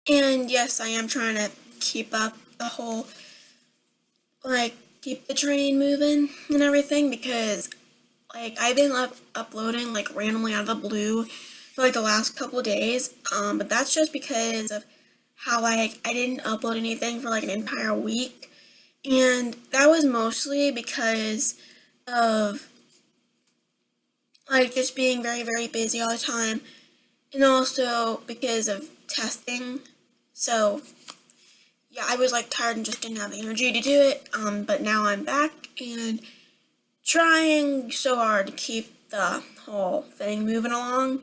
And yes, I am trying to keep up the whole, keep the train moving and everything because, I've been uploading, randomly out of the blue for, the last couple of days. But that's just because of how I didn't upload anything for, an entire week. And that was mostly because of, just being very, very busy all the time. And also because of testing. So, yeah, I was tired and just didn't have the energy to do it. But now I'm back and trying so hard to keep the whole thing moving along.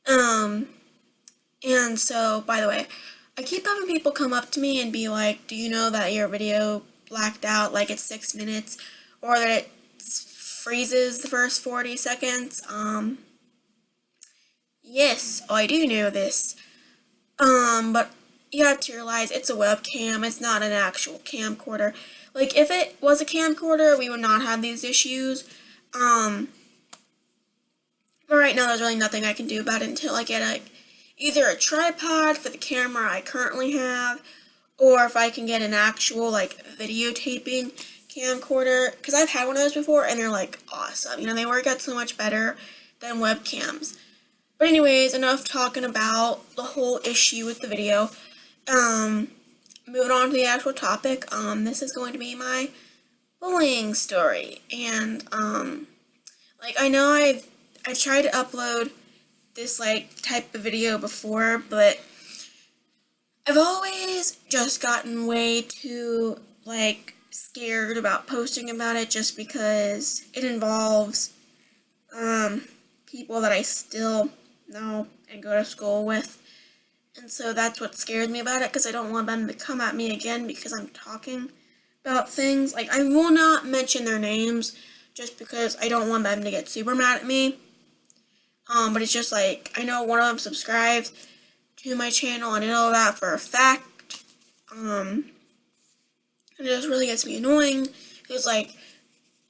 Um, and so, by the way, I keep having people come up to me and be like, "Do you know that your video blacked out like it's 6 minutes, or that it freezes the first 40 seconds?" Yes, I do know this. But you have to realize it's a webcam, it's not an actual camcorder. If it was a camcorder, we would not have these issues. Um, but right now, there's really nothing I can do about it until I get either a tripod for the camera I currently have, or if I can get an actual, videotaping camcorder. Because I've had one of those before, and they're, awesome. They work out so much better than webcams. But anyways, enough talking about the whole issue with the video. Moving on to the actual topic. This is going to be my bullying story. And, I know I've tried to upload this, type of video before, but I've always just gotten way too, scared about posting about it just because it involves, people that I still know and go to school with. And so that's what scares me about it, because I don't want them to come at me again because I'm talking about things. I will not mention their names just because I don't want them to get super mad at me. But it's just I know one of them subscribed to my channel, and I know that for a fact. And it just really gets me annoying. It's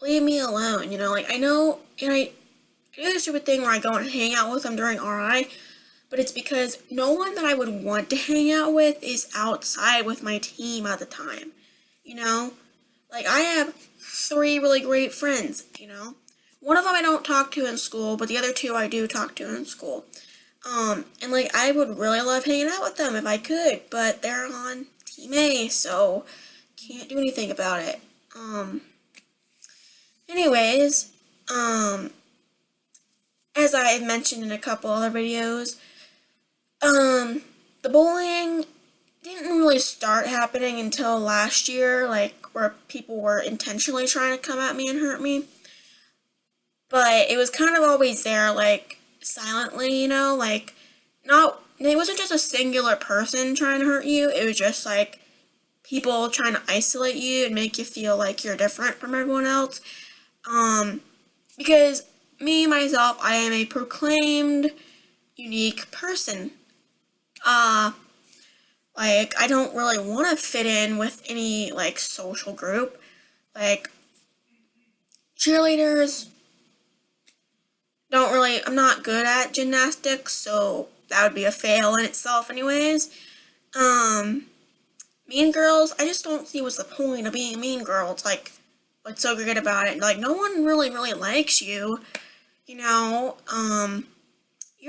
leave me alone, I know, and I do the stupid thing where I go and hang out with them during RI, but it's because no one that I would want to hang out with is outside with my team at the time, I have 3 really great friends, One of them I don't talk to in school, but the other 2 I do talk to in school. And I would really love hanging out with them if I could, but they're on Team A, so can't do anything about it. Anyways, as I've mentioned in a couple other videos, the bullying didn't really start happening until last year, where people were intentionally trying to come at me and hurt me. But it was kind of always there, silently, not, it wasn't just a singular person trying to hurt you, it was just, people trying to isolate you and make you feel like you're different from everyone else. Because me, myself, I am a proclaimed unique person. I don't really want to fit in with any, social group. Cheerleaders don't really, I'm not good at gymnastics, so that would be a fail in itself anyways. Mean girls, I just don't see what's the point of being a mean girl. It's what's so great about it? No one really, really likes you, you're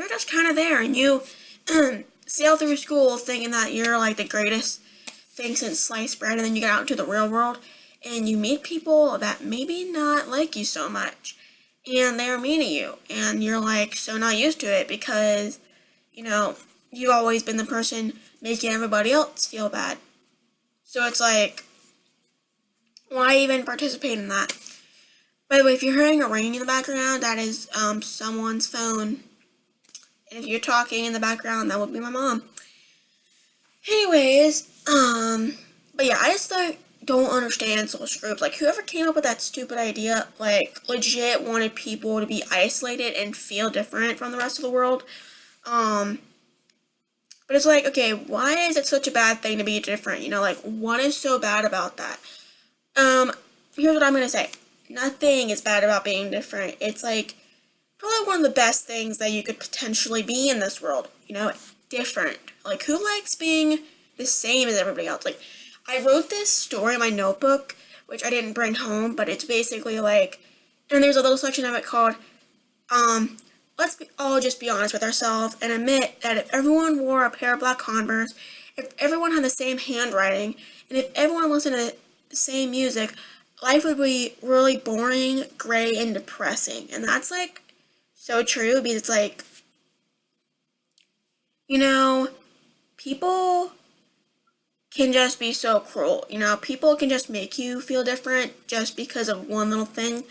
just kind of there, and you sail through school thinking that you're, the greatest thing since sliced bread, and then you get out into the real world, and you meet people that maybe not like you so much, and they're mean to you, and you're, so not used to it because, you've always been the person making everybody else feel bad. So it's why even participate in that? By the way, if you're hearing a ringing in the background, that is someone's phone. And if you're talking in the background, that would be my mom. Anyways, but yeah, I just don't understand social groups. Whoever came up with that stupid idea, legit wanted people to be isolated and feel different from the rest of the world. But it's okay, why is it such a bad thing to be different? What is so bad about that? Here's what I'm gonna say. Nothing is bad about being different. It's probably one of the best things that you could potentially be in this world. different? Like, who likes being the same as everybody else? Like, I wrote this story in my notebook, which I didn't bring home, but it's basically like, and there's a little section of it called, all just be honest with ourselves and admit that if everyone wore a pair of black Converse, if everyone had the same handwriting, and if everyone listened to the same music, life would be really boring, gray, and depressing. And that's like so true because it's like, you know, people can just be so cruel. You know, people can just make you feel different just because of one little thing.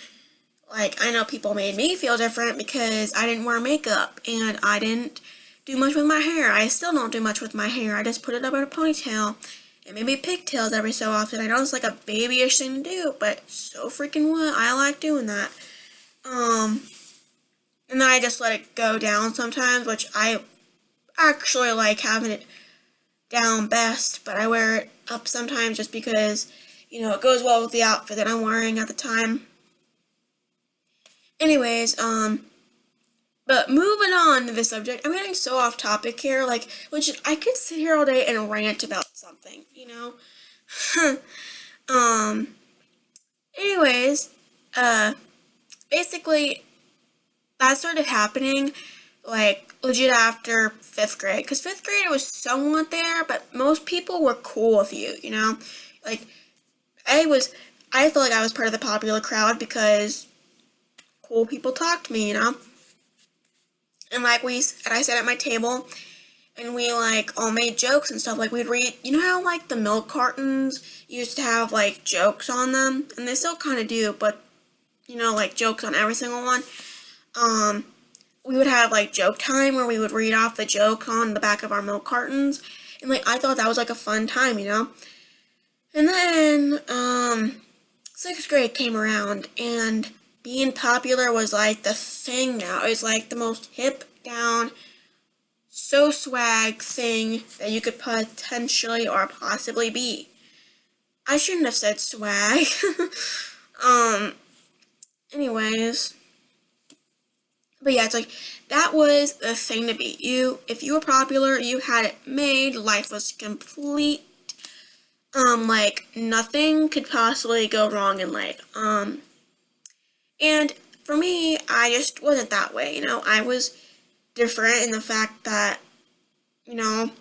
Like, I know people made me feel different because I didn't wear makeup and I didn't do much with my hair. I still don't do much with my hair. I just put it up in a ponytail and maybe pigtails every so often. I know it's like a babyish thing to do, but so freaking what? I like doing that. And then I just let it go down sometimes, which I actually like having it down best, but I wear it up sometimes just because, you know, it goes well with the outfit that I'm wearing at the time. Anyways, but moving on to the subject, I'm getting so off topic here, like, legit, I could sit here all day and rant about something, you know? Anyways, basically, that started happening, like, legit after 5th grade, because 5th grade it was somewhat there, but most people were cool with you, you know? Like, I felt like I was part of the popular crowd because cool people talked to me, you know? And like I sat at my table and we like all made jokes and stuff. Like we'd read, you know how like the milk cartons used to have like jokes on them? And they still kind of do, but you know, like jokes on every single one. We would have like joke time where we would read off the joke on the back of our milk cartons. And like I thought that was like a fun time, you know? And then, 6th grade came around and being popular was like the thing now. It was like the most hip down, so swag thing that you could potentially or possibly be. I shouldn't have said swag. Anyways. But yeah, it's like, that was the thing to be. If you were popular, you had it made, life was complete. Like, nothing could possibly go wrong in life. And for me, I just wasn't that way, you know? I was different in the fact that, you know,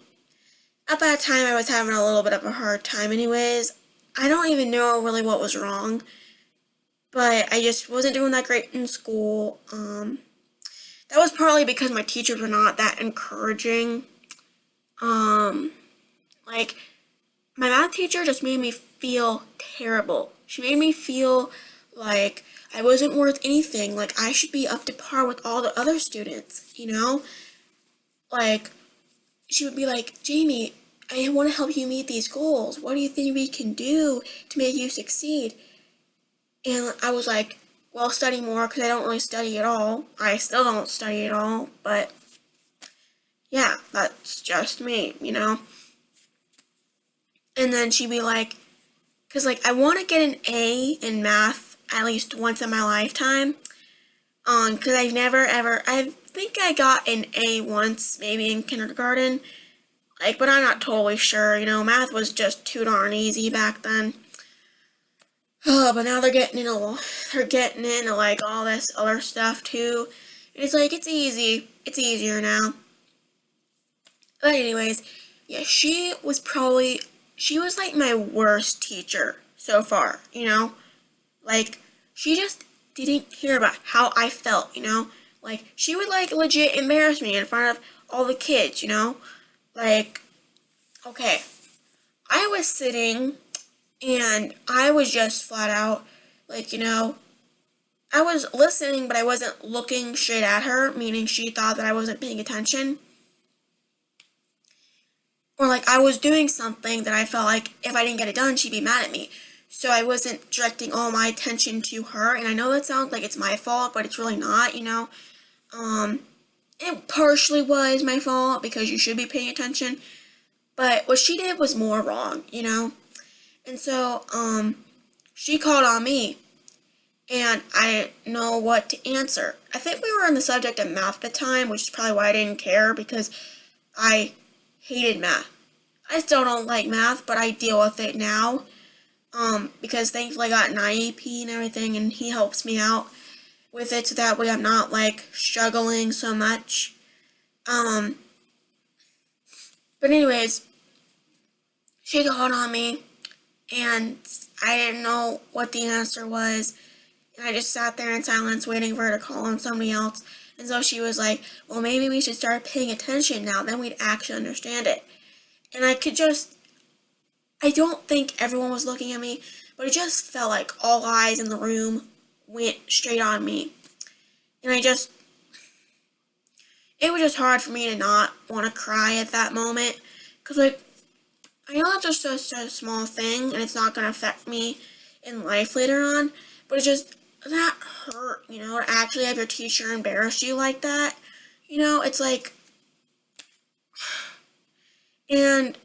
at that time I was having a little bit of a hard time anyways. I don't even know really what was wrong, but I just wasn't doing that great in school. That was partly because my teachers were not that encouraging. Like, my math teacher just made me feel terrible. She made me feel like I wasn't worth anything, like I should be up to par with all the other students, you know? Like, she would be like, Jamie, I want to help you meet these goals. What do you think we can do to make you succeed? And I was like, well, study more, because I don't really study at all. I still don't study at all, but yeah, that's just me, you know? And then she'd be like, because like I want to get an A in math at least once in my lifetime. Because I've never ever, I think I got an A once, maybe in kindergarten. Like, but I'm not totally sure, you know, math was just too darn easy back then. Oh, but now they're getting into like all this other stuff too. And it's like, it's easy. It's easier now. But anyways, yeah, she was like my worst teacher so far, you know? Like, she just didn't care about how I felt, you know? Like, she would, like, legit embarrass me in front of all the kids, you know? Like, okay, I was sitting, and I was just flat out, like, you know, I was listening, but I wasn't looking straight at her, meaning she thought that I wasn't paying attention. Or, like, I was doing something that I felt like if I didn't get it done, she'd be mad at me. So I wasn't directing all my attention to her, and I know that sounds like it's my fault, but it's really not, you know. It partially was my fault, because you should be paying attention, but what she did was more wrong, you know. And so, she called on me, and I didn't know what to answer. I think we were on the subject of math at the time, which is probably why I didn't care, because I hated math. I still don't like math, but I deal with it now. Because thankfully I got an IEP and everything, and he helps me out with it so that way I'm not like struggling so much. Um, but anyways, she called on me, and I didn't know what the answer was, and I just sat there in silence waiting for her to call on somebody else. And so she was like, well, maybe we should start paying attention now, then we'd actually understand it. And I don't think everyone was looking at me, but it just felt like all eyes in the room went straight on me. And it was just hard for me to not want to cry at that moment. Because, like, I know it's just a small thing and it's not going to affect me in life later on, but it just, that hurt, to actually have your teacher embarrass you like that. It's like, and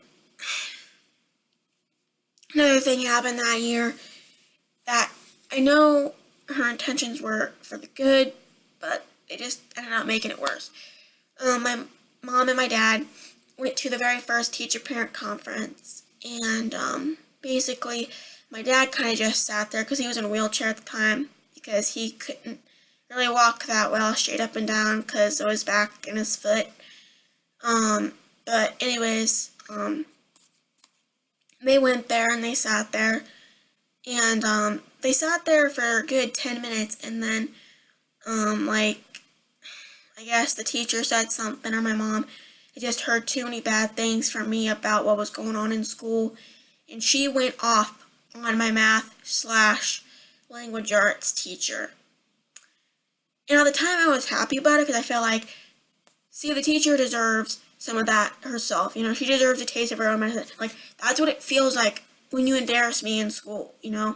another thing happened that year that I know her intentions were for the good, but they just ended up making it worse. My mom and my dad went to the very first teacher-parent conference, and basically my dad kind of just sat there because he was in a wheelchair at the time because he couldn't really walk that well straight up and down because of his back and his foot. But anyways, they went there and they sat there, and they sat there for a good 10 minutes, and then like, I guess the teacher said something, or my mom had just heard too many bad things from me about what was going on in school, and she went off on my math/language arts teacher. And at the time I was happy about it because I felt like, see, the teacher deserves some of that herself. She deserves a taste of her own medicine. Like, that's what it feels like when you embarrass me in school, Because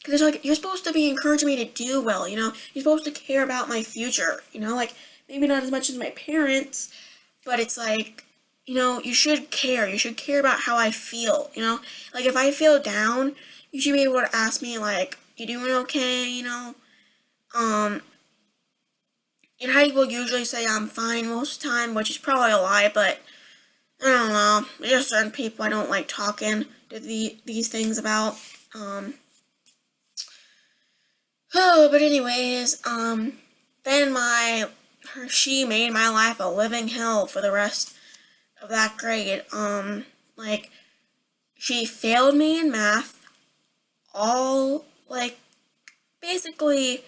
it's like, you're supposed to be encouraging me to do well, You're supposed to care about my future, Like, maybe not as much as my parents, but it's like, you should care. You should care about how I feel, Like, if I feel down, you should be able to ask me, like, you doing okay, And I will usually say I'm fine most of the time, which is probably a lie, but I don't know. There's just certain people I don't like talking to these things about. But anyways, then she made my life a living hell for the rest of that grade. Like, she failed me in math all, like, basically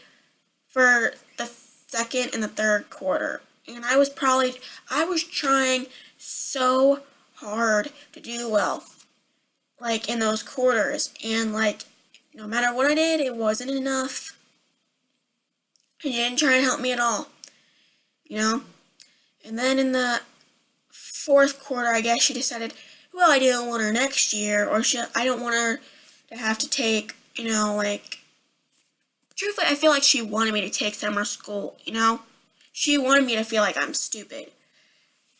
for the second and the third quarter. And I was trying so hard to do well, like, in those quarters. And, like, no matter what I did, it wasn't enough. And she didn't try and help me at all, And then in the fourth quarter, I guess she decided, well, I don't want her next year, or I don't want her to have to take, like, truthfully, I feel like she wanted me to take summer school, She wanted me to feel like I'm stupid,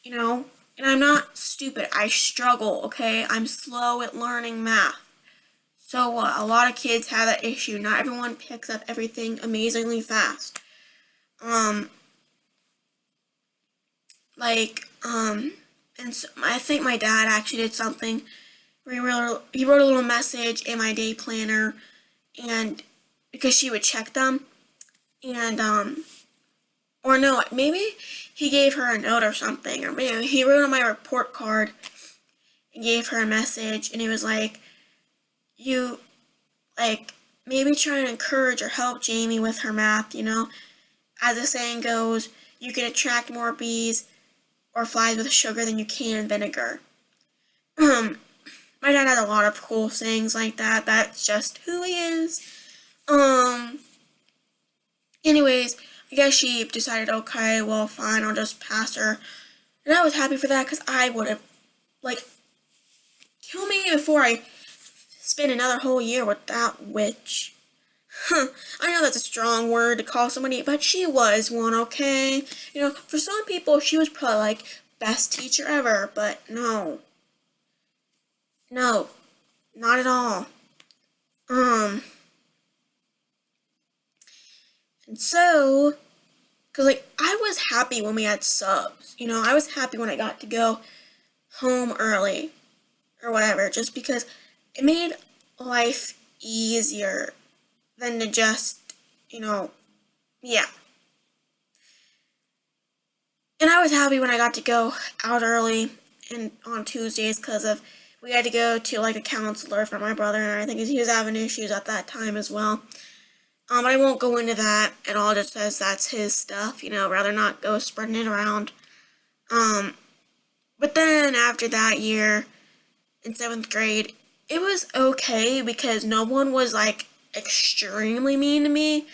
And I'm not stupid. I struggle, okay? I'm slow at learning math. So what? A lot of kids have that issue. Not everyone picks up everything amazingly fast. And so I think my dad actually did something where he wrote a little message in my day planner, and because she would check them, and or no, maybe he gave her a note or something, or maybe he wrote on my report card and gave her a message, and he was like, you, like, maybe try and encourage or help Jamie with her math, As the saying goes, you can attract more bees or flies with sugar than you can vinegar. My dad has a lot of cool sayings like that. That's just who he is. Anyways, I guess she decided, okay, well, fine, I'll just pass her. And I was happy for that because I would have, like, kill me before I spend another whole year with that witch. I know that's a strong word to call somebody, but she was one, okay? For some people, she was probably, like, best teacher ever, but no. No, not at all. And so, Cause like I was happy when we had subs. I was happy when I got to go home early or whatever, just because it made life easier than to just, yeah. And I was happy when I got to go out early and on Tuesdays because of we had to go to like a counselor for my brother and I think he was having issues at that time as well. But I won't go into that at all just as that's his stuff, rather not go spreading it around. Um, but then after that year in seventh grade, it was okay because no one was like extremely mean to me.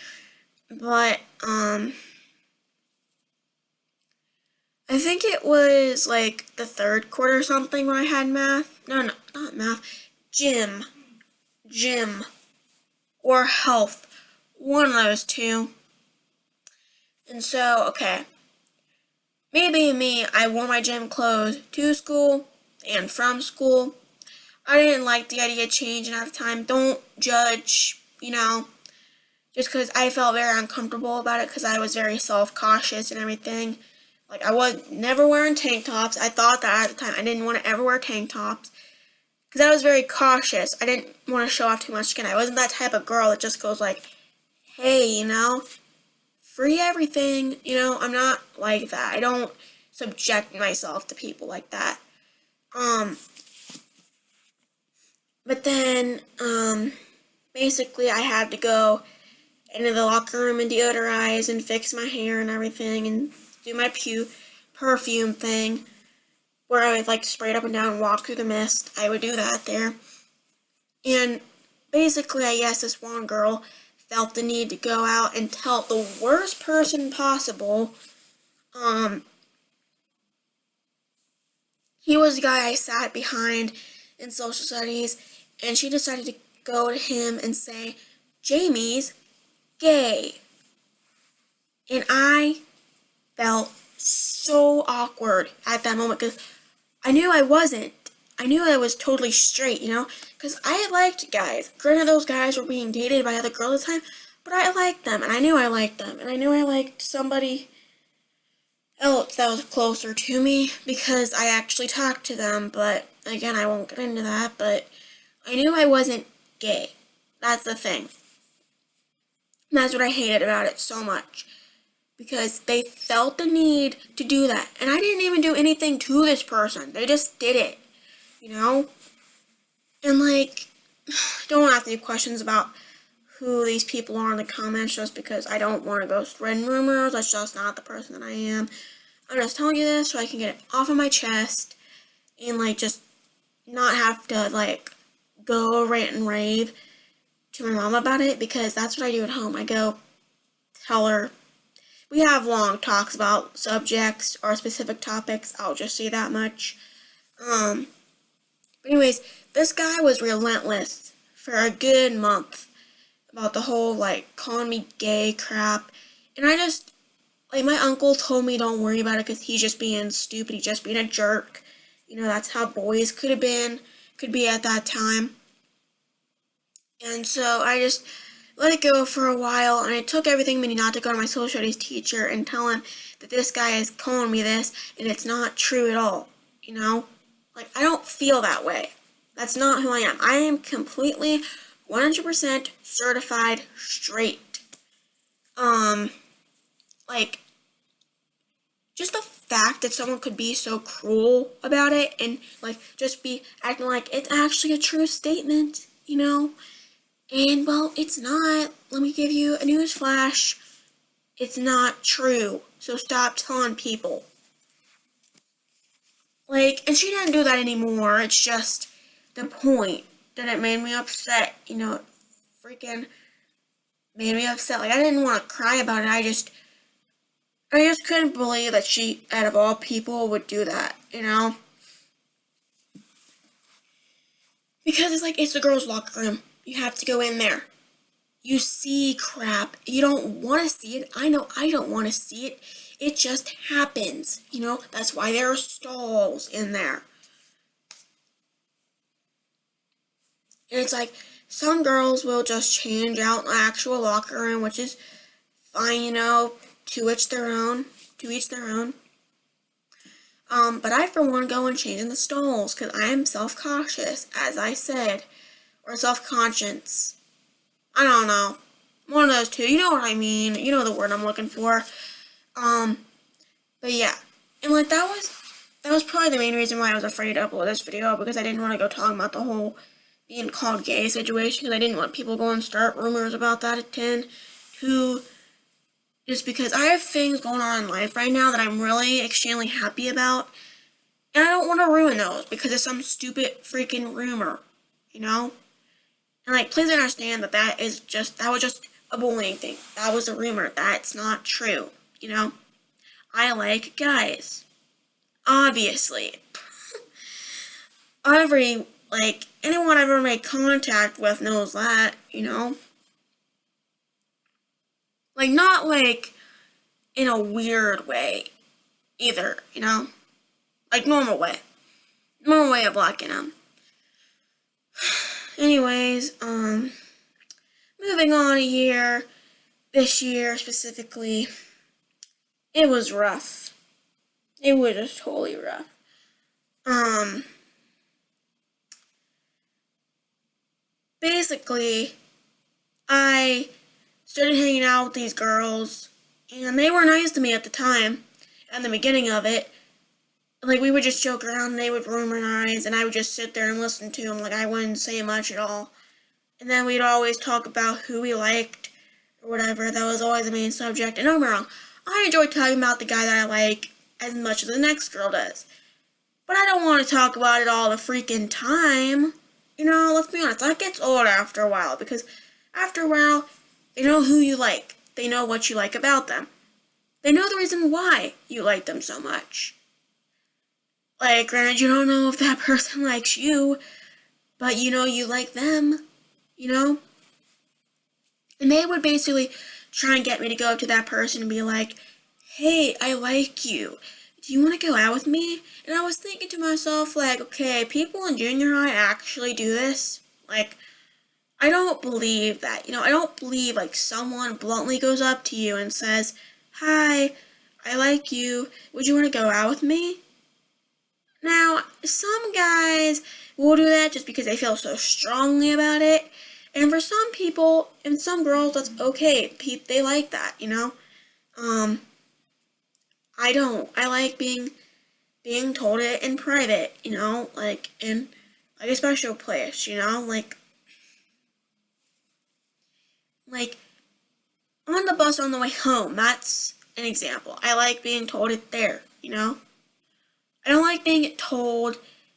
But I think it was like the third quarter or something when I had math. No, no, not math. Gym. Gym. Or health. One of those two. And so, okay. Me being me, I wore my gym clothes to school and from school. I didn't like the idea of changing at the time. Don't judge, just because I felt very uncomfortable about it because I was very self-cautious and everything. Like, I was never wearing tank tops. I thought that at the time. I didn't want to ever wear tank tops because I was very cautious. I didn't want to show off too much skin. I wasn't that type of girl that just goes like, hey, free everything. I'm not like that. I don't subject myself to people like that. But then, basically I had to go into the locker room and deodorize and fix my hair and everything and do my perfume thing where I would like spray it up and down and walk through the mist. I would do that there. And basically, I guess this one girl felt the need to go out and tell the worst person possible. He was the guy I sat behind in social studies, and she decided to go to him and say, Jamie's gay. And I felt so awkward at that moment because I knew I wasn't. I knew I was totally straight, because I liked guys. Granted, those guys were being dated by other girls at the time, but I liked them, and I knew I liked them, and I knew I liked somebody else that was closer to me because I actually talked to them, but again, I won't get into that, but I knew I wasn't gay. That's the thing. And that's what I hated about it so much. Because they felt the need to do that. And I didn't even do anything to this person. They just did it. And like, don't ask me questions about who these people are in the comments just because I don't want to go spreading rumors. That's just not the person that I am. I'm just telling you this so I can get it off of my chest and like just not have to like go rant and rave to my mom about it because that's what I do at home. I go tell her. We have long talks about subjects or specific topics. I'll just say that much. But anyways, this guy was relentless for a good month about the whole like calling me gay crap, and I just like my uncle told me don't worry about it because he's just being stupid. He's just being a jerk. That's how boys could be at that time. And so I just let it go for a while, and it took everything in me not to go to my social studies teacher and tell him that this guy is calling me this, and it's not true at all, Like, I don't feel that way. That's not who I am. I am completely 100% certified straight. Like, just the fact that someone could be so cruel about it and, like, just be acting like it's actually a true statement, And, well, it's not. Let me give you a news flash. It's not true. So stop telling people. Like, and she didn't do that anymore. It's just the point that it made me upset. It freaking made me upset. Like, I didn't want to cry about it. I just couldn't believe that she, out of all people, would do that, Because it's like, it's the girls' locker room. You have to go in there. You see crap. You don't want to see it. I know I don't want to see it. It just happens. That's why there are stalls in there. And it's like, some girls will just change out in the actual locker room, which is fine, to each their own. To each their own. But I, for one, go and change in the stalls because I am self-cautious, as I said, or self-conscious. I don't know. One of those two. You know what I mean. You know the word I'm looking for. But yeah. And like that was probably the main reason why I was afraid to upload this video, because I didn't want to go talking about the whole being called gay situation, because I didn't want people going to start rumors about that at 10. Just because I have things going on in life right now that I'm really extremely happy about, and I don't want to ruin those because of some stupid freaking rumor, you know? And like, please understand that that was just a bullying thing. That was a rumor. That's not true, you know? I like guys. Obviously. Anyone I've ever made contact with knows that, you know? Like, not like in a weird way either, you know? Like, normal way. Normal way of liking them. Anyways, moving on a year, this year specifically, it was rough. It was just totally rough. Basically, I started hanging out with these girls, and they were nice to me at the time, at the beginning of it. Like, we would just joke around, and they would rumorize, and I would just sit there and listen to them, like, I wouldn't say much at all. And then we'd always talk about who we liked, or whatever. That was always the main subject. And don't get me wrong, I enjoy talking about the guy that I like as much as the next girl does. But I don't want to talk about it all the freaking time. You know, let's be honest, that gets old after a while, because after a while, they know who you like. They know what you like about them. They know the reason why you like them so much. Like, granted, you don't know if that person likes you, but you know you like them, you know? And they would basically try and get me to go up to that person and be like, hey, I like you. Do you want to go out with me? And I was thinking to myself, like, okay, people in junior high actually do this? Like, I don't believe that. You know, I don't believe, like, someone bluntly goes up to you and says, hi, I like you. Would you want to go out with me? Now, some guys will do that just because they feel so strongly about it. And for some people and some girls, that's okay. They like that, you know? I don't. I like being told it in private, you know? Like, in, like, a special place, you know? Like, on the bus on the way home, that's an example. I like being told it there, you know? I don't like being told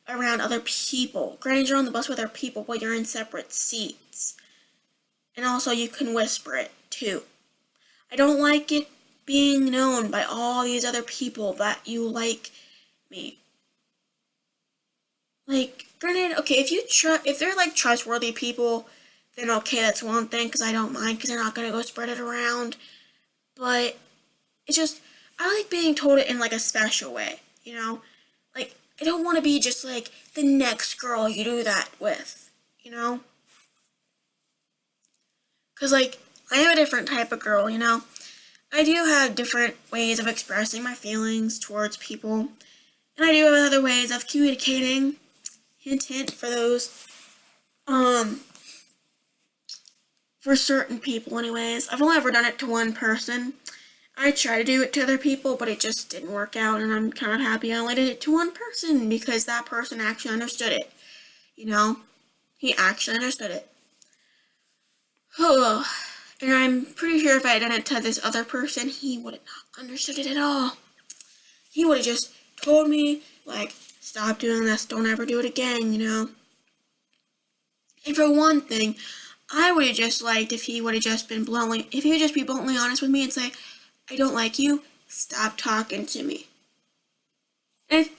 around other people. Granted, you're on the bus with other people, but you're in separate seats. And also, you can whisper it, too. I don't like it being known by all these other people that you like me. Like, granted, okay, if they're, like, trustworthy people, then okay, that's one thing, because I don't mind, because they're not going to go spread it around. But, it's just, I like being told it in, like, a special way, you know? Like, I don't want to be just, like, the next girl you do that with, you know? Because, like, I am a different type of girl, you know? I do have different ways of expressing my feelings towards people. And I do have other ways of communicating. Hint, hint, for those. For certain people, anyways. I've only ever done it to one person. I tried to do it to other people, but it just didn't work out, and I'm kind of happy I only did it to one person, because that person actually understood it. You know? He actually understood it. Oh, and I'm pretty sure if I had done it to this other person, he would have not understood it at all. He would have just told me, like, stop doing this, don't ever do it again, you know? And for one thing, I would have just liked if he would have just be bluntly honest with me and say, I don't like you, stop talking to me. And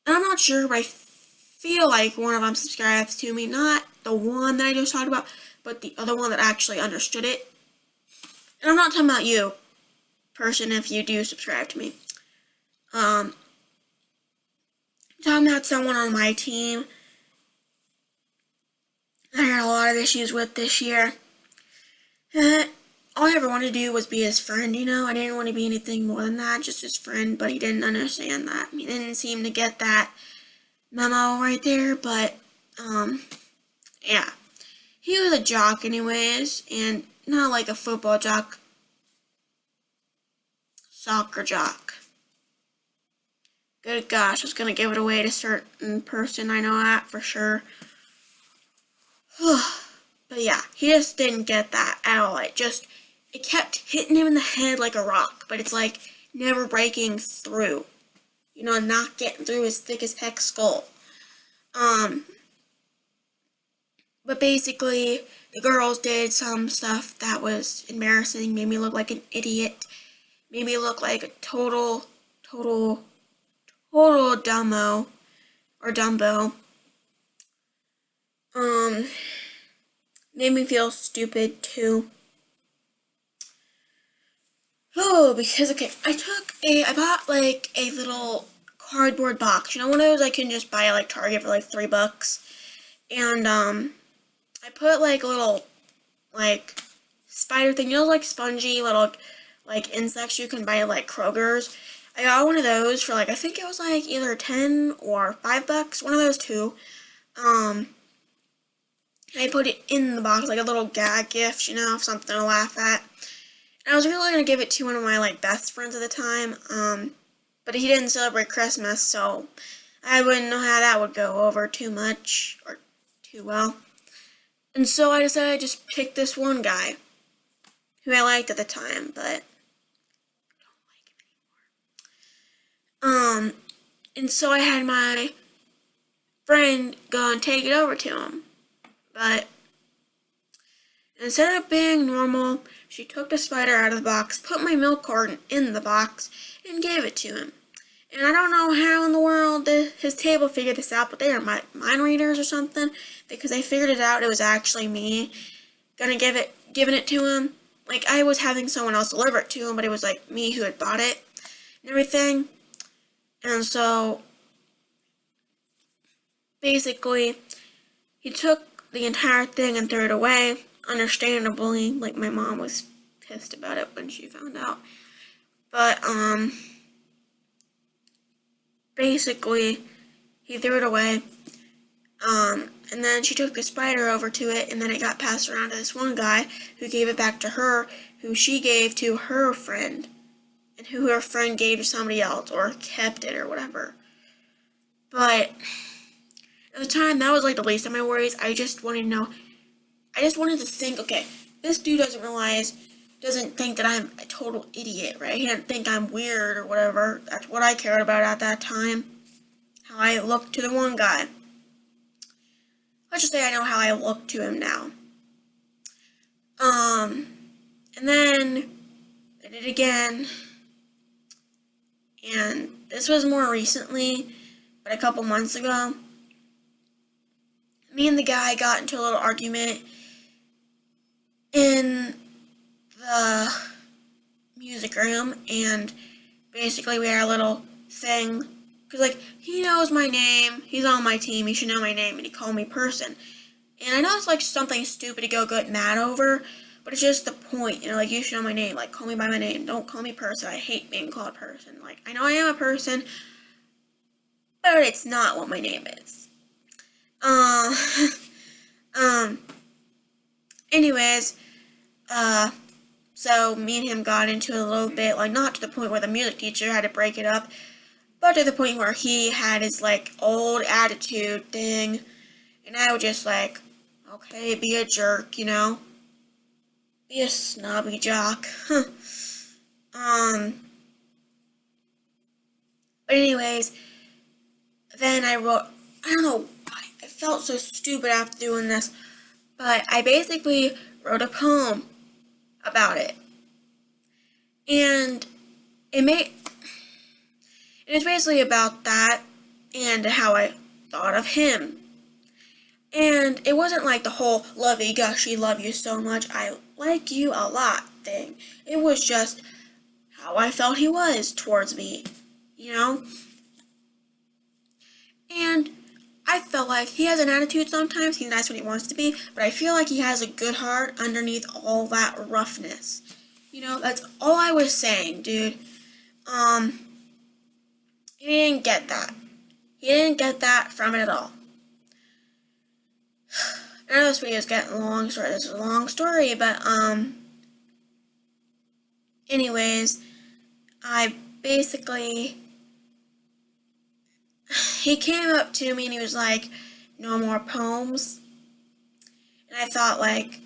I'm not sure, but I feel like one of them subscribes to me, not the one that I just talked about, but the other one that actually understood it. And I'm not talking about you, person, if you do subscribe to me. I'm talking about someone on my team that I had a lot of issues with this year. all I ever wanted to do was be his friend, you know? I didn't want to be anything more than that, just his friend, but he didn't understand that. He didn't seem to get that memo right there, but, yeah. He was a jock anyways, and not like a football jock, soccer jock. Good gosh, I was gonna give it away to a certain person, I know that for sure. But yeah, he just didn't get that at all. It kept hitting him in the head like a rock, but it's like never breaking through. You know, not getting through his thick as heck skull. But basically, the girls did some stuff that was embarrassing, made me look like an idiot, made me look like a total dumbo. Made me feel stupid too. Oh, because okay, I bought like a little cardboard box. You know, one of those I can just buy at like Target for like $3. And I put like a little like spider thing, you know, like spongy little like insects you can buy at like Kroger's. I got one of those for like, I think it was like either 10 or $5, one of those two. I put it in the box like a little gag gift, you know, something to laugh at. And I was really gonna give it to one of my like best friends at the time, but he didn't celebrate Christmas, so I wouldn't know how that would go over too much or too well. And so I decided to just pick this one guy who I liked at the time, but I don't like him anymore. And so I had my friend go and take it over to him. But instead of being normal, she took the spider out of the box, put my milk carton in the box, and gave it to him. And I don't know how in the world his table figured this out, but they are mind readers or something, because they figured it out. It was actually me giving it to him. Like, I was having someone else deliver it to him, but it was like me who had bought it and everything. And so basically, he took the entire thing and threw it away. Understandably, like my mom was pissed about it when she found out. But basically, he threw it away. And then she took the spider over to it, and then it got passed around to this one guy who gave it back to her, who she gave to her friend, and who her friend gave to somebody else, or kept it, or whatever. But at the time, that was like the least of my worries. I just wanted to think, okay, this dude doesn't think that I'm a total idiot, right? He didn't think I'm weird or whatever. That's what I cared about at that time. How I looked to the one guy. Let's just say I know how I look to him now. And then I did it again. And this was more recently, but a couple months ago. Me and the guy got into a little argument in the music room, and basically we had a little thing, because like, he knows my name, he's on my team, he should know my name, and he called me person. And I know it's like something stupid to go get mad over, but it's just the point, you know, like, you should know my name, like, call me by my name, don't call me person. I hate being called person. Like, I know I am a person, but it's not what my name is. Anyways, so me and him got into it a little bit, like, not to the point where the music teacher had to break it up, but to the point where he had his, like, old attitude thing, and I was just like, okay, be a jerk, you know? Be a snobby jock. But anyways, then I don't know why, I felt so stupid after doing this, but I basically wrote a poem about it. And it was basically about that and how I thought of him. And it wasn't like the whole lovey gushy, love you so much, I like you a lot thing. It was just how I felt he was towards me, you know? And I felt like he has an attitude sometimes. He's nice when he wants to be, but I feel like he has a good heart underneath all that roughness. That's all I was saying, dude. Um, he didn't get that. He didn't get that from it at all. I know this video is getting long, sorry, this is a long story, but, anyways, I basically, he came up to me and he was like, no more poems. And I thought, like,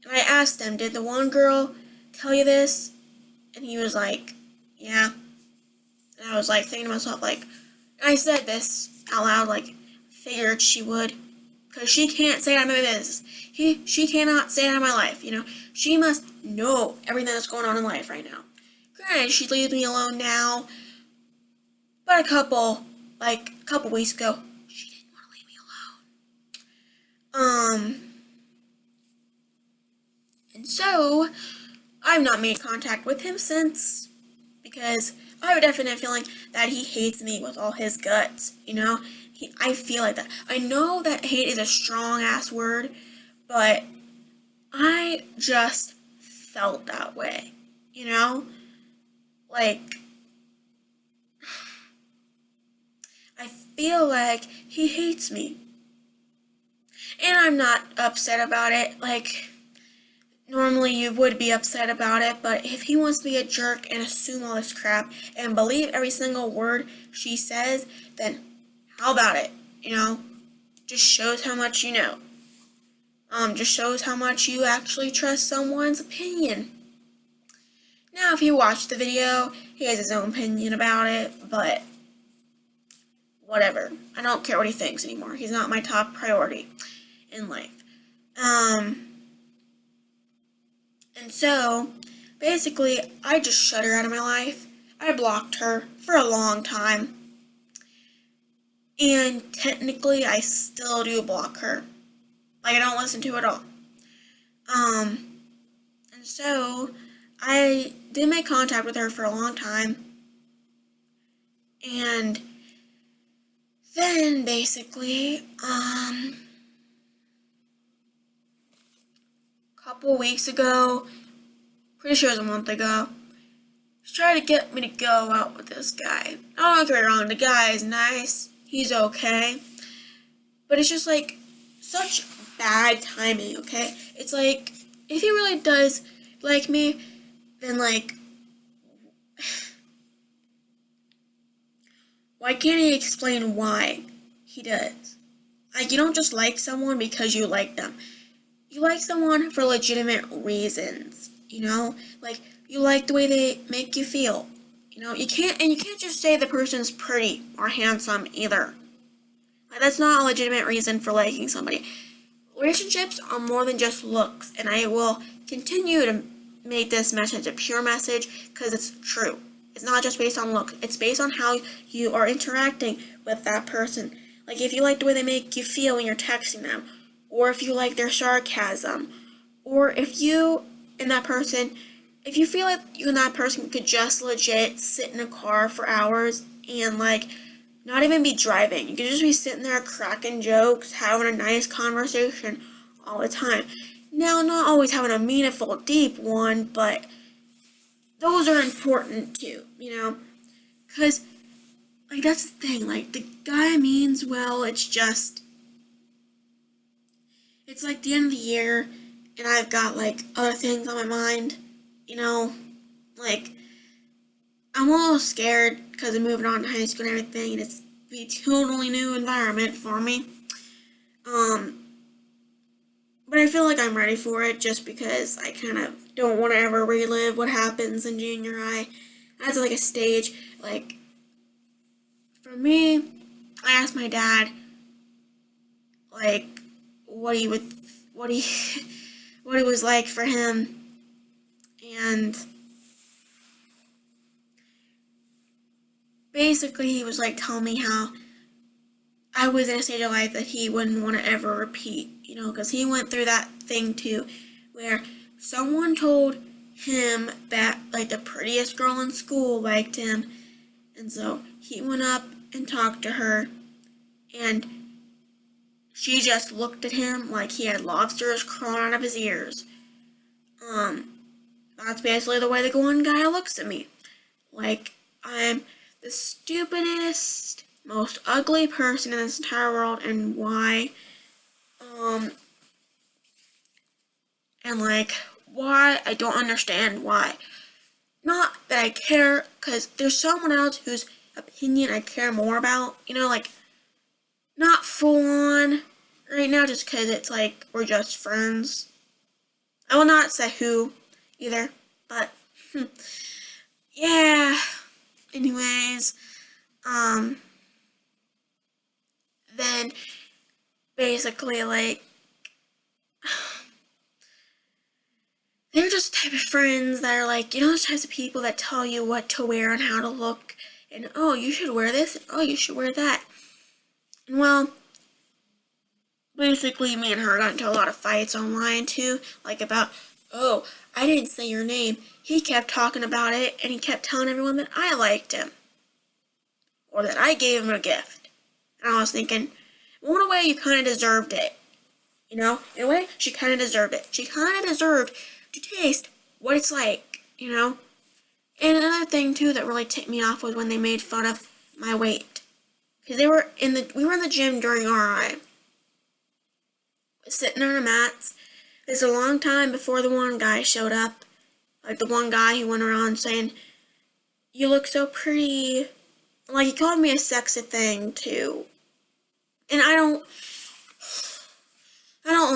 and I asked him, did the one girl tell you this? And he was like, yeah. And I was like thinking to myself, like, and I said this out loud, like, figured she would. Because she can't say it out of my business. She cannot say it out of my life, She must know everything that's going on in life right now. Granted, she leaves me alone now. But a couple weeks ago, she didn't want to leave me alone. And so, I've not made contact with him since. Because I have a definite feeling that he hates me with all his guts, I feel like that. I know that hate is a strong-ass word, but I just felt that way, Like, I feel like he hates me. And I'm not upset about it. Like, normally you would be upset about it, but if he wants to be a jerk and assume all this crap and believe every single word she says, then how about it? Just shows how much you know. Just shows how much you actually trust someone's opinion. Now, if you watch the video, he has his own opinion about it, but whatever. I don't care what he thinks anymore. He's not my top priority in life. And so, basically, I just shut her out of my life. I blocked her for a long time. And technically, I still do block her. Like, I don't listen to it at all. And so, I did make contact with her for a long time. And then, basically, a couple weeks ago, pretty sure it was a month ago, she tried to get me to go out with this guy. I don't get me wrong, the guy is nice. He's okay. But it's just like such bad timing, okay? It's like if he really does like me, then like why can't he explain why he does? Like, you don't just like someone because you like them. You like someone for legitimate reasons, Like, you like the way they make you feel. You can't just say the person's pretty or handsome either. Like, that's not a legitimate reason for liking somebody. Relationships are more than just looks, and I will continue to make this message a pure message because it's true. It's not just based on looks. It's based on how you are interacting with that person. Like, if you like the way they make you feel when you're texting them, or if you like their sarcasm, or if you and that person, if you feel like you and that person could just legit sit in a car for hours and like not even be driving. You could just be sitting there cracking jokes, having a nice conversation all the time. Now, not always having a meaningful, deep one, but those are important too, Because, like, that's the thing. Like, the guy means well. It's like the end of the year, and I've got, like, other things on my mind, Like, I'm a little scared because I'm moving on to high school and everything, and it's a totally new environment for me. But I feel like I'm ready for it just because I kind of don't want to ever relive what happens in junior high. That's like a stage. Like, for me, I asked my dad, like, what he was like for him, and basically he was like telling me how I was in a stage of life that he wouldn't want to ever repeat, because he went through that thing too, where someone told him that, like, the prettiest girl in school liked him, and so he went up and talked to her, and she just looked at him like he had lobsters crawling out of his ears. That's basically the way the one guy looks at me. Like I'm the stupidest, most ugly person in this entire world, and why? And like, why? I don't understand why. Not that I care, because there's someone else whose opinion I care more about, like, not full on right now just because it's like we're just friends. I will not say who either, but yeah. Anyways, then basically, like, they're just the type of friends that are like, those types of people that tell you what to wear and how to look, and oh, you should wear this, and oh, you should wear that. And well, basically, me and her got into a lot of fights online too, like about, oh, I didn't say your name. He kept talking about it, and he kept telling everyone that I liked him, or that I gave him a gift. And I was thinking, well, in a way, you kind of deserved it. In a way, she kind of deserved it. She kind of deserved to taste what it's like, And another thing too that really ticked me off was when they made fun of my weight, because we were in the gym during RI, sitting on the mats. It's a long time before the one guy showed up, like the one guy who went around saying, "You look so pretty." Like he called me a sexy thing too, and I don't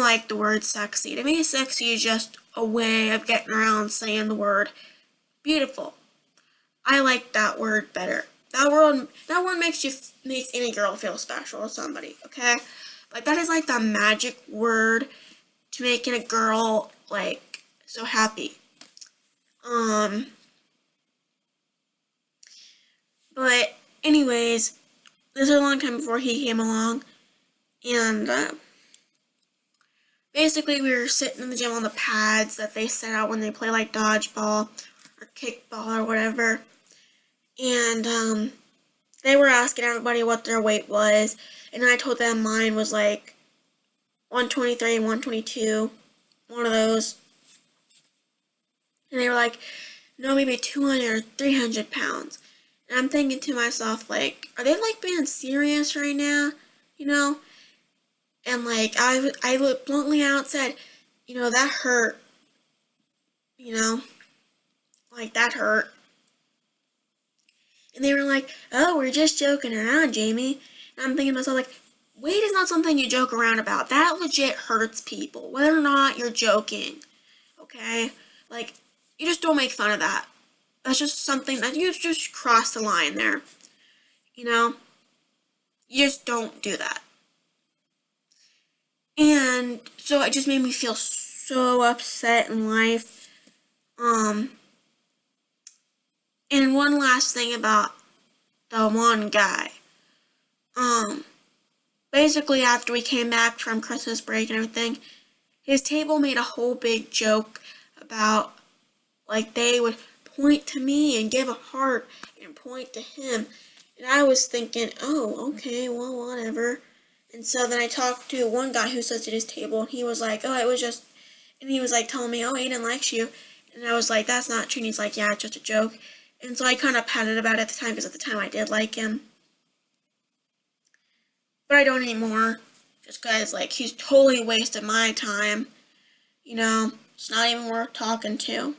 like the word sexy. To me, sexy is just a way of getting around saying the word beautiful. I like that word better. That word makes any girl feel special or somebody, okay? Like that is like the magic word to making a girl like so happy. But anyways, this was a long time before he came along, and basically we were sitting in the gym on the pads that they set out when they play like dodgeball or kickball or whatever, and they were asking everybody what their weight was, and I told them mine was like 123, 122, one of those, and they were like, no, maybe 200 or 300 pounds. And I'm thinking to myself, like, are they like being serious right now? And like I looked bluntly out, said, that hurt. Like that hurt. And they were like, oh, we're just joking around, Jamie. And I'm thinking to myself, like, weight is not something you joke around about. That legit hurts people, whether or not you're joking. Okay? Like, you just don't make fun of that. That's just something that you just cross the line there. You just don't do that. And so it just made me feel so upset in life. And one last thing about the one guy. Basically after we came back from Christmas break and everything, his table made a whole big joke about, like, they would point to me and give a heart and point to him. And I was thinking, oh, okay, well, whatever. And so then I talked to one guy who sits at his table, and he was like, oh, it was just, and he was like telling me, oh, Aiden likes you. And I was like, that's not true. And he's like, yeah, it's just a joke. And so I kind of patted about it at the time, because at the time I did like him. But I don't anymore, just because, like, he's totally wasted my time. It's not even worth talking to.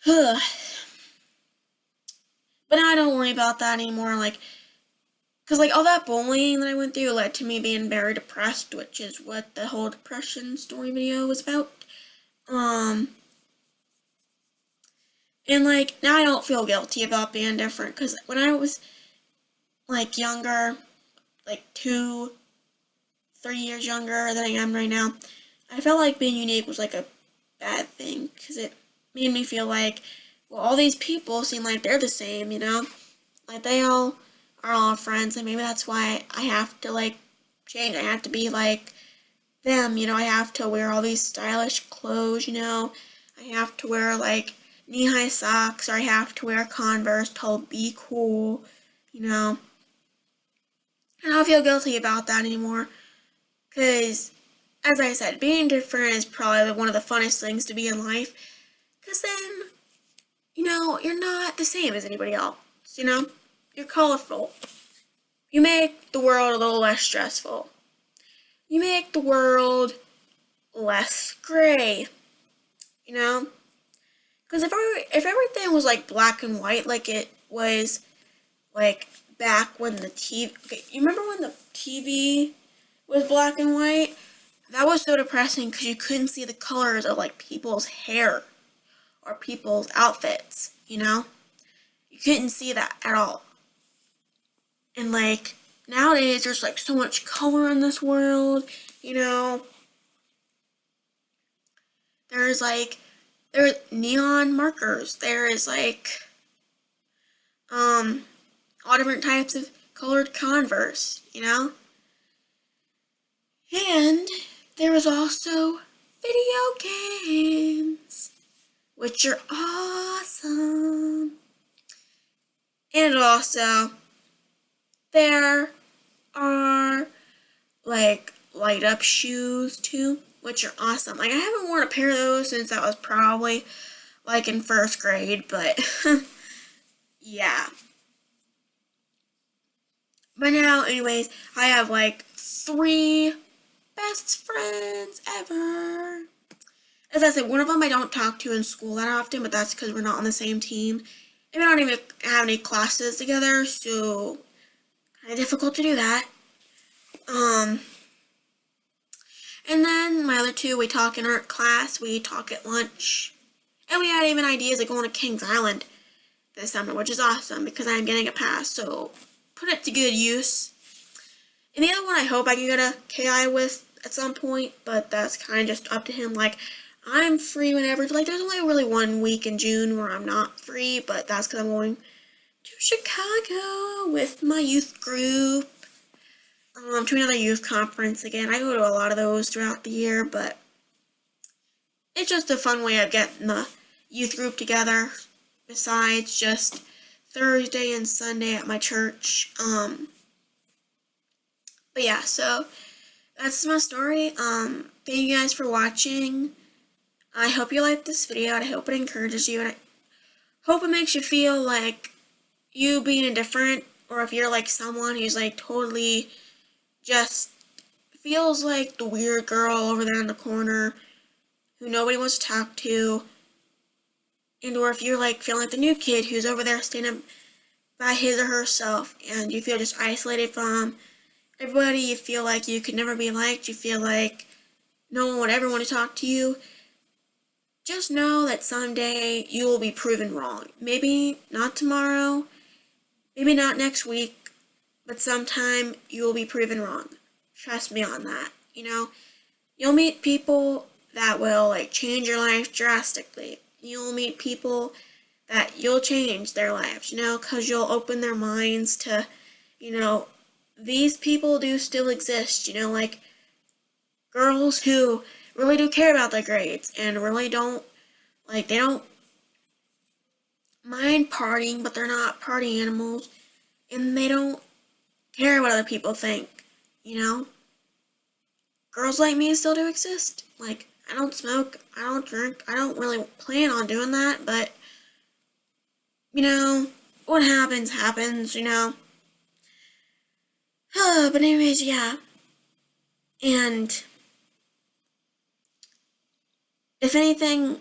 But now I don't worry about that anymore, like, because, like, all that bullying that I went through led to me being very depressed, which is what the whole depression story video was about. And, like, now I don't feel guilty about being different, because when I was, like, younger, like 2, 3 years younger than I am right now, I felt like being unique was, like, a bad thing, because it made me feel like, well, all these people seem like they're the same, Like, they all are all friends, and maybe that's why I have to, like, change. I have to be like them, I have to wear all these stylish clothes, I have to wear, like, knee-high socks, or I have to wear Converse to be cool, And I don't feel guilty about that anymore. Because, as I said, being different is probably one of the funnest things to be in life. Because then, you're not the same as anybody else. You're colorful. You make the world a little less stressful. You make the world less gray. Because if everything was like black and white, like it was like back when the TV. Okay, you remember when the TV was black and white? That was so depressing because you couldn't see the colors of like people's hair or people's outfits. You couldn't see that at all. And like nowadays, there's like so much color in this world. There's like there's neon markers. There is like all different types of colored Converse. And there is also video games, which are awesome. And also, there are like light up shoes too, which are awesome. Like I haven't worn a pair of those since I was probably like in first grade, but yeah. But now, anyways, I have like 3 best friends ever. As I said, one of them I don't talk to in school that often, but that's because we're not on the same team. And we don't even have any classes together, so kind of difficult to do that. And then my other 2, we talk in art class, we talk at lunch, and we had even ideas of going to Kings Island this summer, which is awesome because I'm getting a pass, so put it to good use. And the other one I hope I can go to KI with at some point, but that's kind of just up to him. Like, I'm free whenever. Like, there's only really 1 week in June where I'm not free, but that's because I'm going to Chicago with my youth group. To another youth conference again. I go to a lot of those throughout the year, but it's just a fun way of getting the youth group together besides just Thursday and Sunday at my church. But yeah, so that's my story. Thank you guys for watching. I hope you liked this video, and I hope it encourages you, and I hope it makes you feel like you being different, or if you're like someone who's like totally just feels like the weird girl over there in the corner who nobody wants to talk to, and or if you're like feeling like the new kid who's over there standing by his or herself and you feel just isolated from everybody, you feel like you could never be liked, you feel like no one would ever want to talk to you, just know that someday you will be proven wrong. Maybe not tomorrow, maybe not next week, but sometime you will be proven wrong. Trust me on that. You'll meet people that will like change your life drastically. You'll meet people that you'll change their lives, because you'll open their minds to, these people do still exist, like girls who really do care about their grades and really don't, like, they don't mind partying, but they're not party animals, and they don't care what other people think, Girls like me still do exist. Like, I don't smoke, I don't drink, I don't really plan on doing that, but, what happens, happens, But anyways, yeah. And if anything,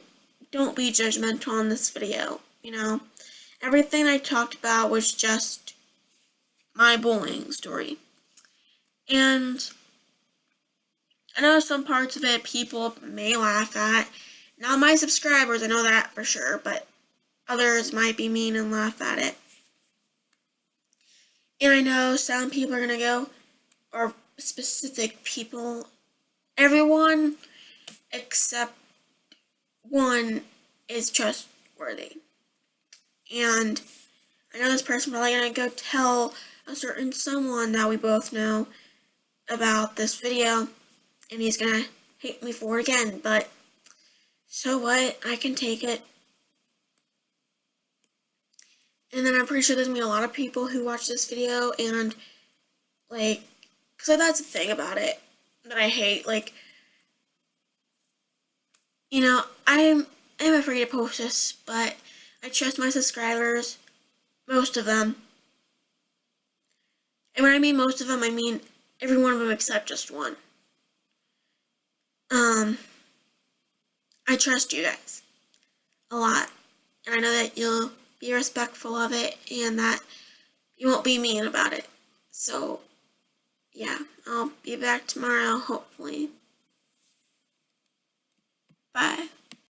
don't be judgmental on this video, Everything I talked about was just my bullying story. And I know some parts of it people may laugh at. Not my subscribers, I know that for sure, but others might be mean and laugh at it. And I know some people are going to go, or specific people, everyone except one is trustworthy. And I know this person probably going to go tell a certain someone that we both know about this video, and he's going to hate me for it again, but so what? I can take it. And then I'm pretty sure there's going to be a lot of people who watch this video and Like, because that's the thing about it that I hate. Like, I'm afraid to post this, but I trust my subscribers, most of them. And when I mean most of them, I mean every one of them except just one. Um, I trust you guys a lot. And I know that you'll be respectful of it and that you won't be mean about it. So, yeah, I'll be back tomorrow, hopefully. Bye.